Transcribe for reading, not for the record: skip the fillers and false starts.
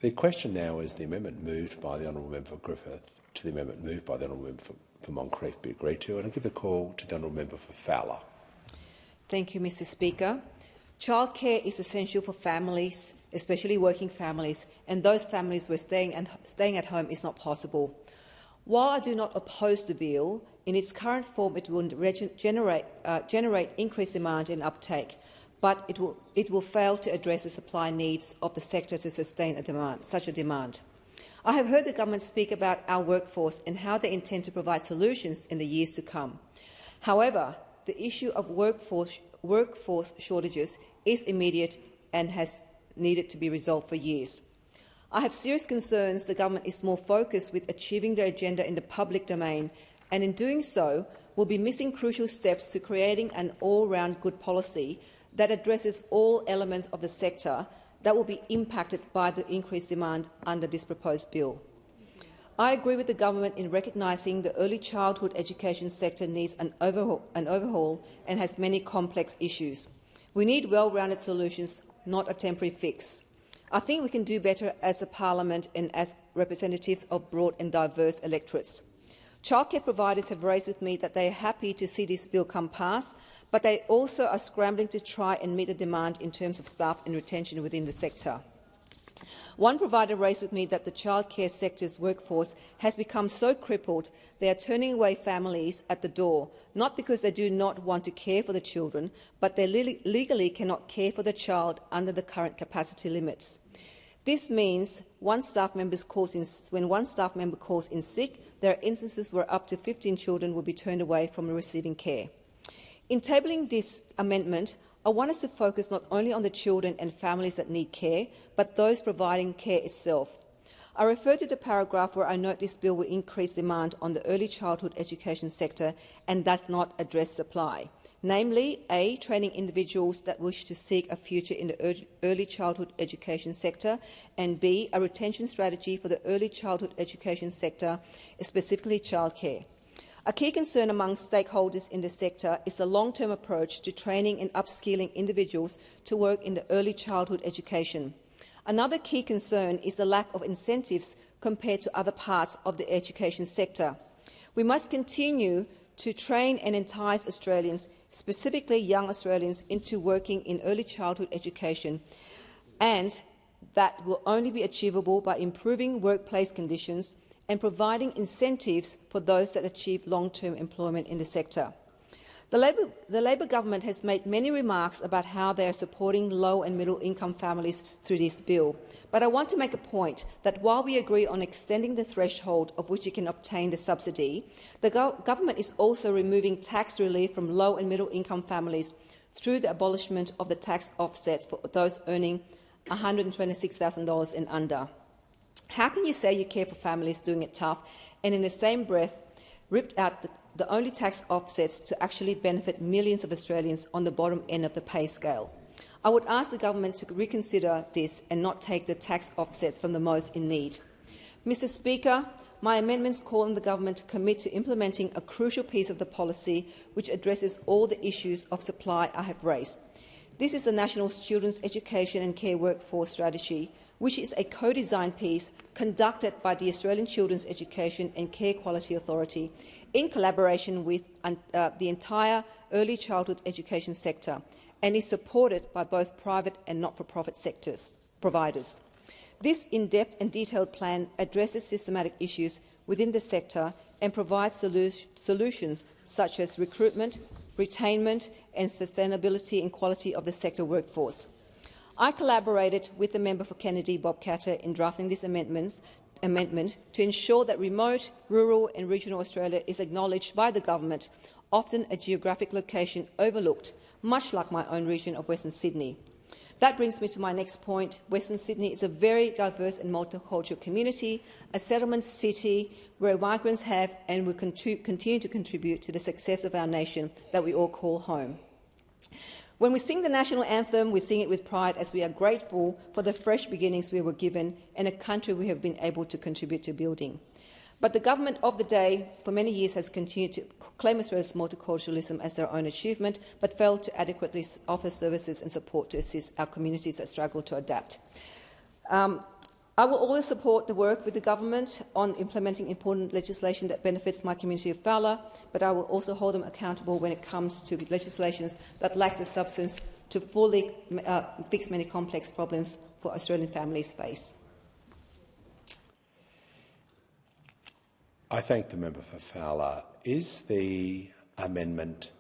The question now is the amendment moved by the Honourable Member for Griffith to the amendment moved by the Honourable Member for Moncrieff be agreed to, and I give the call to the Honourable Member for Fowler. Thank you, Mr Speaker. Childcare is essential for families, especially working families, and those families where staying at home is not possible. While I do not oppose the bill, in its current form it will generate increased demand and uptake, but it will fail to address the supply needs of the sector to sustain such a demand. I have heard the government speak about our workforce and how they intend to provide solutions in the years to come. However, the issue of workforce shortages is immediate and has needed to be resolved for years. I have serious concerns the government is more focused with achieving their agenda in the public domain, and in doing so will be missing crucial steps to creating an all-round good policy that addresses all elements of the sector that will be impacted by the increased demand under this proposed bill. I agree with the government in recognising the early childhood education sector needs an overhaul and has many complex issues. We need well-rounded solutions, not a temporary fix. I think we can do better as a parliament and as representatives of broad and diverse electorates. Childcare providers have raised with me that they are happy to see this bill come past, but they also are scrambling to try and meet the demand in terms of staff and retention within the sector. One provider raised with me that the childcare sector's workforce has become so crippled they are turning away families at the door, not because they do not want to care for the children, but they legally cannot care for the child under the current capacity limits. This means when one staff member calls in sick, there are instances where up to 15 children will be turned away from receiving care. In tabling this amendment, I want us to focus not only on the children and families that need care, but those providing care itself. I refer to the paragraph where I note this bill will increase demand on the early childhood education sector and does not address supply. Namely, A, training individuals that wish to seek a future in the early childhood education sector, and B, a retention strategy for the early childhood education sector, specifically childcare. A key concern among stakeholders in the sector is the long-term approach to training and upskilling individuals to work in the early childhood education. Another key concern is the lack of incentives compared to other parts of the education sector. We must continue to train and entice Australians, specifically young Australians, into working in early childhood education, and that will only be achievable by improving workplace conditions and providing incentives for those that achieve long-term employment in the sector. The Labor government has made many remarks about how they are supporting low and middle-income families through this bill, but I want to make a point that while we agree on extending the threshold of which you can obtain the subsidy, the government is also removing tax relief from low and middle-income families through the abolishment of the tax offset for those earning $126,000 and under. How can you say you care for families doing it tough and in the same breath ripped out the only tax offsets to actually benefit millions of Australians on the bottom end of the pay scale? I would ask the government to reconsider this and not take the tax offsets from the most in need. Mr Speaker, my amendments call on the government to commit to implementing a crucial piece of the policy which addresses all the issues of supply I have raised. This is the National Children's Education and Care Workforce Strategy, which is a co-designed piece conducted by the Australian Children's Education and Care Quality Authority in collaboration with the entire early childhood education sector, and is supported by both private and not-for-profit providers. This in-depth and detailed plan addresses systematic issues within the sector and provides solutions such as recruitment, retainment and sustainability and quality of the sector workforce. I collaborated with the member for Kennedy, Bob Katter, in drafting this amendment to ensure that remote, rural and regional Australia is acknowledged by the government, often a geographic location overlooked, much like my own region of Western Sydney. That brings me to my next point. Western Sydney is a very diverse and multicultural community, a settlement city where migrants have and will continue to contribute to the success of our nation that we all call home. When we sing the national anthem, we sing it with pride as we are grateful for the fresh beginnings we were given and a country we have been able to contribute to building. But the government of the day for many years has continued to claim Australia's multiculturalism as their own achievement, but failed to adequately offer services and support to assist our communities that struggle to adapt. I will always support the work with the government on implementing important legislation that benefits my community of Fowler, but I will also hold them accountable when it comes to legislation that lacks the substance to fully fix many complex problems for Australian families face. I thank the member for Fowler. Is the amendment